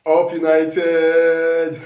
Up United!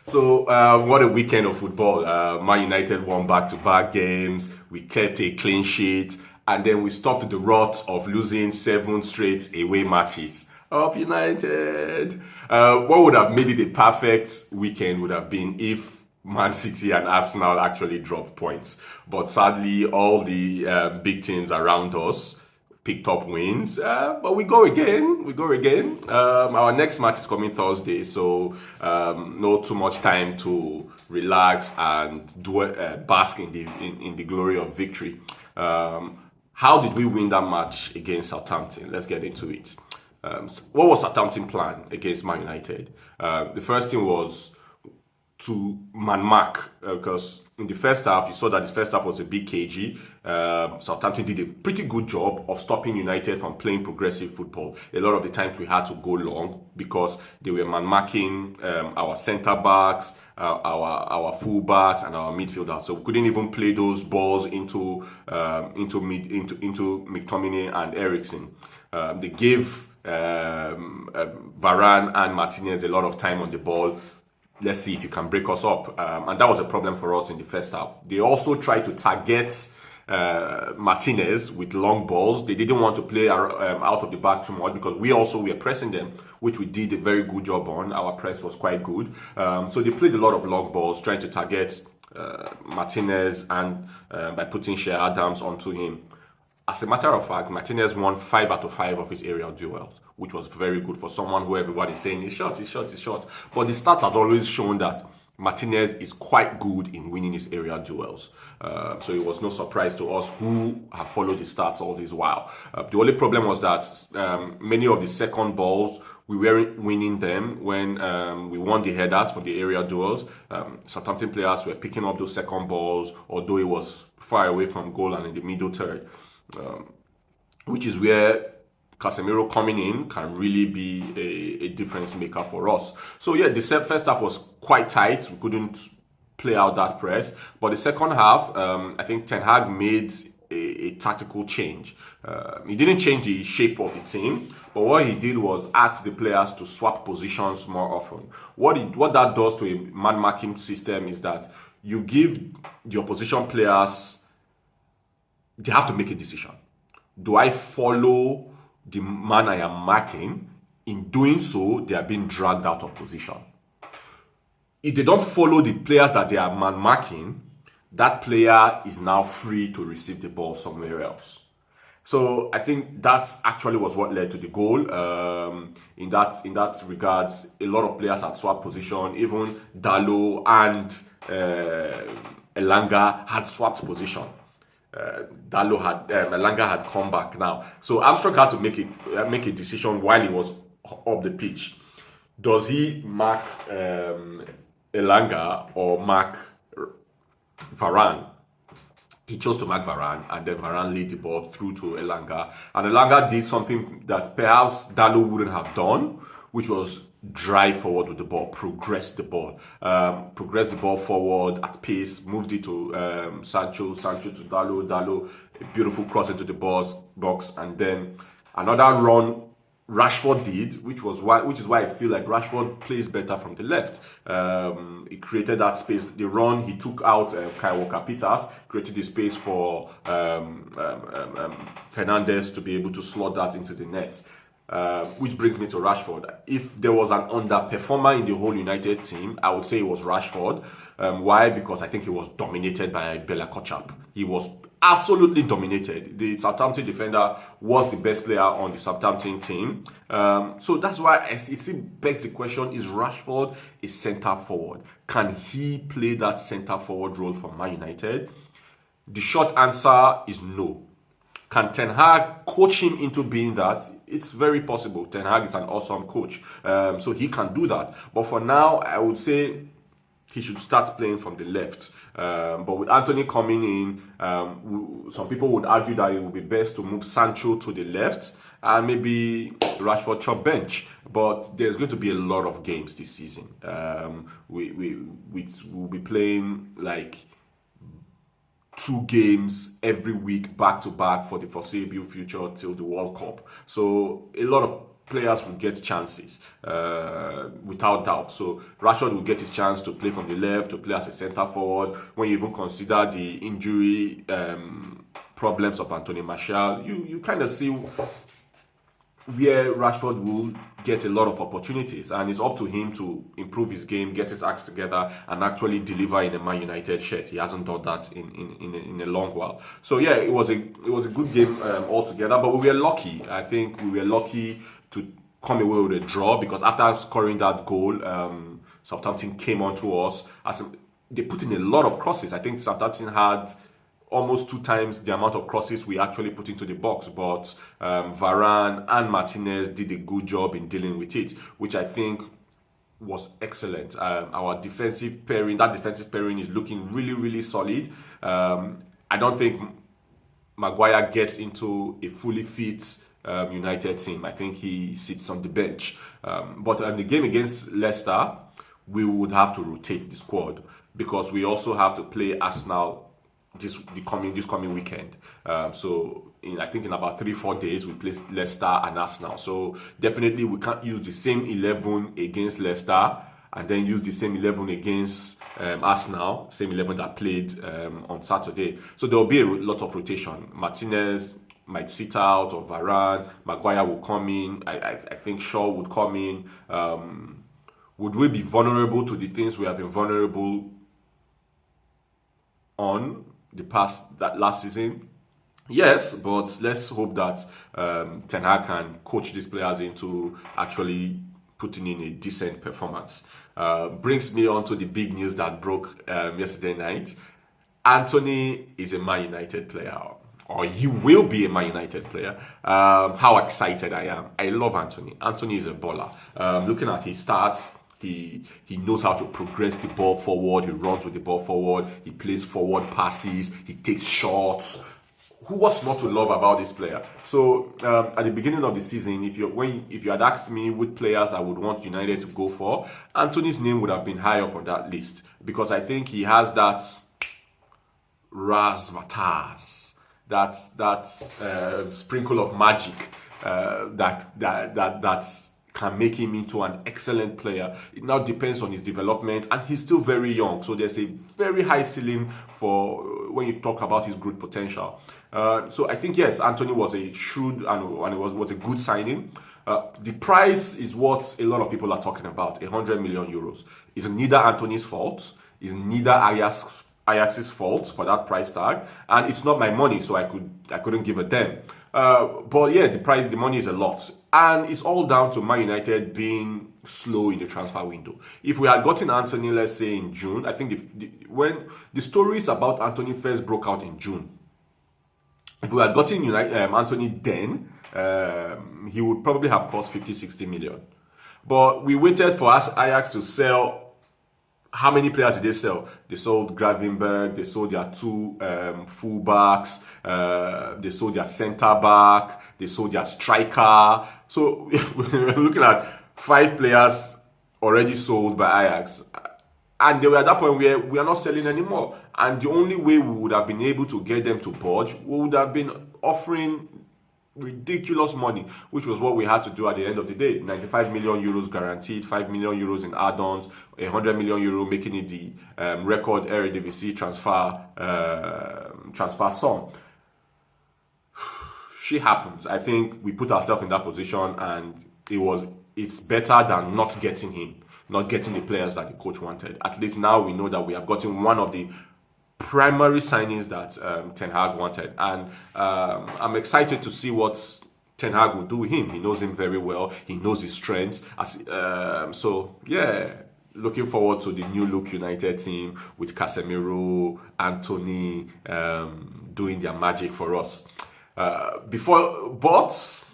What a weekend of football. Man United won back-to-back games. We kept a clean sheet, and then we stopped the rot of losing seven straight away matches. Up United! What would have made it a perfect weekend would have been if Man City and Arsenal actually dropped points. But sadly, all the big teams around us picked up wins. But we go again. We go again. Our next match is coming Thursday, so no too much time to relax and bask in the glory of victory. How did we win that match against Southampton? Let's get into it. What was Southampton plan against Man United? The first thing was to man mark because in the first half you saw that the first half was a bit cagey. Southampton did a pretty good job of stopping United from playing progressive football. A lot of the times we had to go long because they were man marking our centre backs, our full backs, and our midfielders. So we couldn't even play those balls into McTominay and Eriksen. They gave Varane and Martinez a lot of time on the ball. Let's see if you can break us up. And that was a problem for us in the first half. They also tried to target Martinez with long balls. They didn't want to play out of the back too much because we also were pressing them, which we did a very good job on. Our press was quite good. So they played a lot of long balls, trying to target Martinez and by putting Shea Adams onto him. As a matter of fact, Martinez won 5 out of 5 of his aerial duels, which was very good for someone who everybody is saying is short. But the stats had always shown that Martinez is quite good in winning his aerial duels. So it was no surprise to us who have followed the stats all this while. The only problem was that many of the second balls, we weren't winning them when we won the headers for the aerial duels. Southampton players were picking up those second balls, although it was far away from goal and in the middle third. Which is where Casemiro coming in can really be a difference maker for us. So yeah, the first half was quite tight. We couldn't play out that press. But the second half, I think Ten Hag made a tactical change. He didn't change the shape of the team, but what he did was ask the players to swap positions more often. What that does to a man-marking system is that you give the opposition players, they have to make a decision. Do I follow the man I am marking? In doing so, they are being dragged out of position. If they don't follow the players that they are man marking, that player is now free to receive the ball somewhere else. So I think that's actually was what led to the goal. In that regards, a lot of players had swapped position. Even Dalot and Elanga had swapped position. Elanga had come back now. So Armstrong had to make a decision while he was up the pitch. Does he mark Elanga or mark Varane? He chose to mark Varane, and then Varane laid the ball through to Elanga. And Elanga did something that perhaps Dalot wouldn't have done, which was drive forward with the ball, progress the ball forward at pace, moved it to Sancho to Dalot, a beautiful cross into the box, and then another run Rashford did, which is why I feel like Rashford plays better from the left. He created that space. The run, he took out Kyle Walker-Peters, created the space for Fernandes to be able to slot that into the net. Which brings me to Rashford. If there was an underperformer in the whole United team, I would say it was Rashford. Why? Because I think he was dominated by Bella Kotchap. He was absolutely dominated. The Southampton defender was the best player on the Southampton team. So that's why it begs the question, is Rashford a centre forward? Can he play that centre forward role for Man United? The short answer is no. Can Ten Hag coach him into being that? It's very possible. Ten Hag is an awesome coach. So he can do that. But for now, I would say he should start playing from the left. But with Antony coming in, some people would argue that it would be best to move Sancho to the left and maybe Rashford chop bench. But there's going to be a lot of games this season. We'll be playing like 2 games every week back to back for the foreseeable future till the World Cup. So a lot of players will get chances, without doubt. So Rashford will get his chance to play from the left, to play as a centre forward. When you even consider the injury problems of Anthony Martial, you kind of see where Rashford will get a lot of opportunities, and it's up to him to improve his game, get his acts together, and actually deliver in a Man United shirt. He hasn't done that in a long while. So yeah, it was a good game altogether, but we were lucky. I think we were lucky to come away with a draw, because after scoring that goal, Southampton came onto us. They put in a lot of crosses. I think Southampton had almost 2 times the amount of crosses we actually put into the box, but Varane and Martinez did a good job in dealing with it, which I think was excellent. Our defensive pairing is looking really, really solid. I don't think Maguire gets into a fully fit United team. I think he sits on the bench. But in the game against Leicester, we would have to rotate the squad, because we also have to play Arsenal this coming weekend. So I think in about 3-4 days we play Leicester and Arsenal. So definitely we can't use the same 11 against Leicester and then use the same 11 against Arsenal, same 11 that played on Saturday. So there will be a lot of rotation. Martinez might sit out, or Varane, Maguire will come in. I think Shaw would come in. Would we be vulnerable to the things we have been vulnerable on that last season? Yes, but let's hope that Ten Hag can coach these players into actually putting in a decent performance. Brings me on to the big news that broke yesterday night. Antony is a Man United player, or you will be a Man United player. How excited I am. I love Antony. Antony is a baller. Looking at his stats, he knows how to progress the ball forward. He runs with the ball forward. He plays forward passes. He takes shots. What's not to love about this player? So at the beginning of the season, if you had asked me which players I would want United to go for, Antony's name would have been high up on that list, because I think he has that razzmatazz, that sprinkle of magic that can make him into an excellent player. It now depends on his development, and he's still very young, so there's a very high ceiling for when you talk about his growth potential. So I think, yes, Antony was a shrewd and it was a good signing. The price is what a lot of people are talking about, 100 million euros. It's neither Antony's fault, it's neither Ajax's fault for that price tag, and it's not my money, so I couldn't give a damn. But yeah, the money is a lot, and it's all down to Man United being slow in the transfer window. If we had gotten Antony, let's say in June, I think when the stories about Antony first broke out in June, if we had gotten Antony then, he would probably have cost 50-60 million. But we waited for Ajax to sell. How many players did they sell? They sold Gravenberg, they sold their 2 fullbacks, they sold their centre back, they sold their striker. So we're looking at 5 players already sold by Ajax. And they were at that point where we are not selling anymore. And the only way we would have been able to get them to budge, we would have been offering ridiculous money, which was what we had to do at the end of the day. 95 million euros guaranteed, 5 million euros in add-ons, 100 million euro, making it the record Eredivisie transfer sum. Shit happens. I think we put ourselves in that position, and it's better than not getting him, not getting the players that the coach wanted. At least now we know that we have gotten one of the primary signings that Ten Hag wanted, and I'm excited to see what Ten Hag will do with him. He knows him very well. He knows his strengths. So yeah, looking forward to the new look United team with Casemiro, Antony doing their magic for us.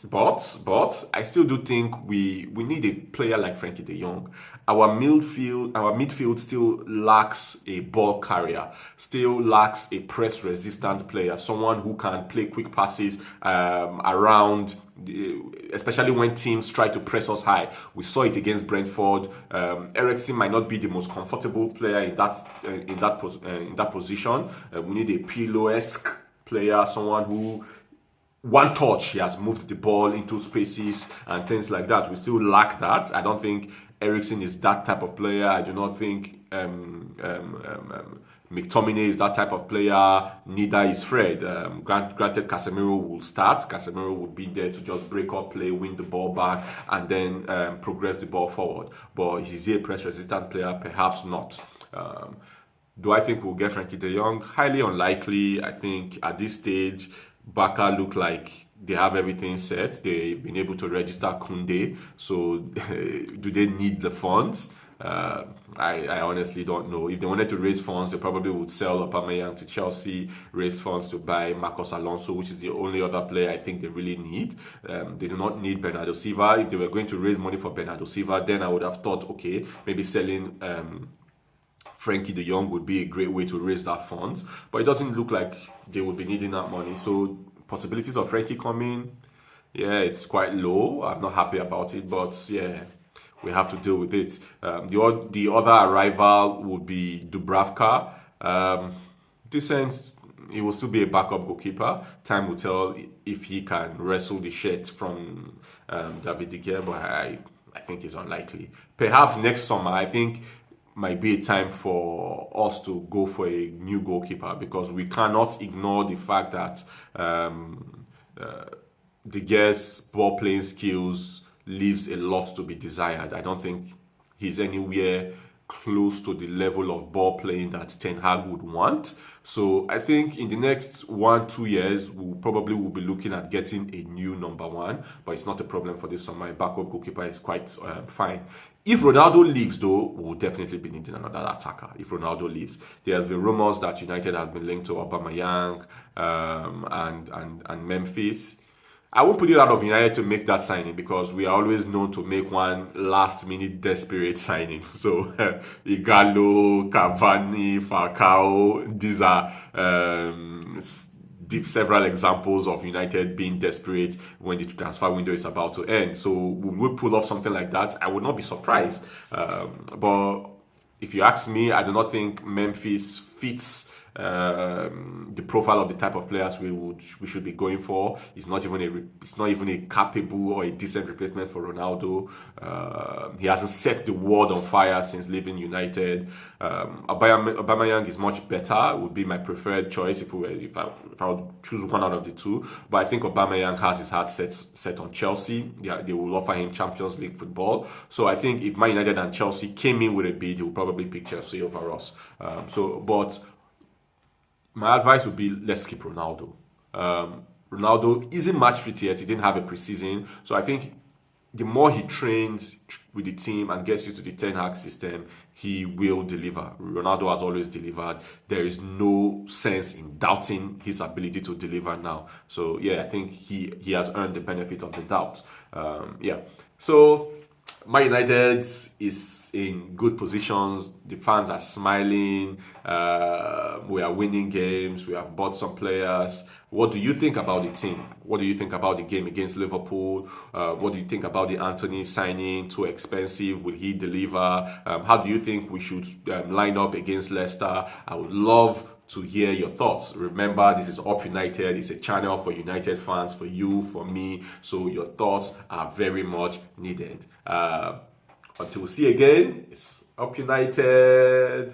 But I still do think we need a player like Frankie de Jong. Our midfield still lacks a ball carrier, still lacks a press resistant player, someone who can play quick passes around, especially when teams try to press us high. We saw it against Brentford. Eriksen might not be the most comfortable player in that position. We need a Pirlo-esque player, someone who one touch, he has moved the ball into spaces and things like that. We still lack that. I don't think Eriksen is that type of player. I do not think McTominay is that type of player. Neither is Fred. Granted, Casemiro will start. Casemiro will be there to just break up play, win the ball back, and then progress the ball forward. But is he a press-resistant player? Perhaps not. Do I think we'll get Frankie de Jong? Highly unlikely. I think at this stage, Barca look like they have everything set. They've been able to register Kunde. So do they need the funds? I honestly don't know. If they wanted to raise funds, they probably would sell Aubameyang to Chelsea, raise funds to buy Marcos Alonso, which is the only other player I think they really need. They do not need Bernardo Silva. If they were going to raise money for Bernardo Silva, then I would have thought, okay, maybe selling Frankie de Jong would be a great way to raise that funds, but it doesn't look like they would be needing that money. So possibilities of Frankie coming, yeah, it's quite low. I'm not happy about it, but yeah, we have to deal with it. The other arrival would be Dubravka. Decent. He will still be a backup goalkeeper. Time will tell if he can wrestle the shirt from David De Gea, but I think it's unlikely. Perhaps next summer, I think might be a time for us to go for a new goalkeeper, because we cannot ignore the fact that De Gea's ball playing skills leaves a lot to be desired. I don't think he's anywhere close to the level of ball playing that Ten Hag would want. So I think in the next 1-2 years, we probably will be looking at getting a new number one, but it's not a problem for this summer. My backup goalkeeper is quite fine. If Ronaldo leaves, though, we'll definitely be needing another attacker. If Ronaldo leaves, there has been rumors that United has been linked to Aubameyang and Memphis. I won't put it out of United to make that signing, because we are always known to make one last-minute desperate signing. So Igalo, Cavani, Falcao, these are several examples of United being desperate when the transfer window is about to end. So when we pull off something like that, I would not be surprised. But if you ask me, I do not think Memphis fits the profile of the type of players we should be going for. It's not even a capable or a decent replacement for Ronaldo. He hasn't set the world on fire since leaving United. Aubameyang is much better. Would be my preferred choice if I would choose one out of the two. But I think Aubameyang has his heart set on Chelsea. They will offer him Champions League football. So I think if Man United and Chelsea came in with a bid, he will probably pick Chelsea over us. But my advice would be, let's keep Ronaldo. Ronaldo isn't match fit yet. He didn't have a preseason. So I think the more he trains with the team and gets used to the Ten Hag system, he will deliver. Ronaldo has always delivered. There is no sense in doubting his ability to deliver now. So yeah, I think he has earned the benefit of the doubt. So Man United is in good positions. The fans are smiling. We are winning games. We have bought some players. What do you think about the team? What do you think about the game against Liverpool? What do you think about the Antony signing? Too expensive? Will he deliver? How do you think we should line up against Leicester? I would love to hear your thoughts. Remember, this is Up United. It's a channel for United fans, for you, for me. So your thoughts are very much needed. Until we see again, it's Up United.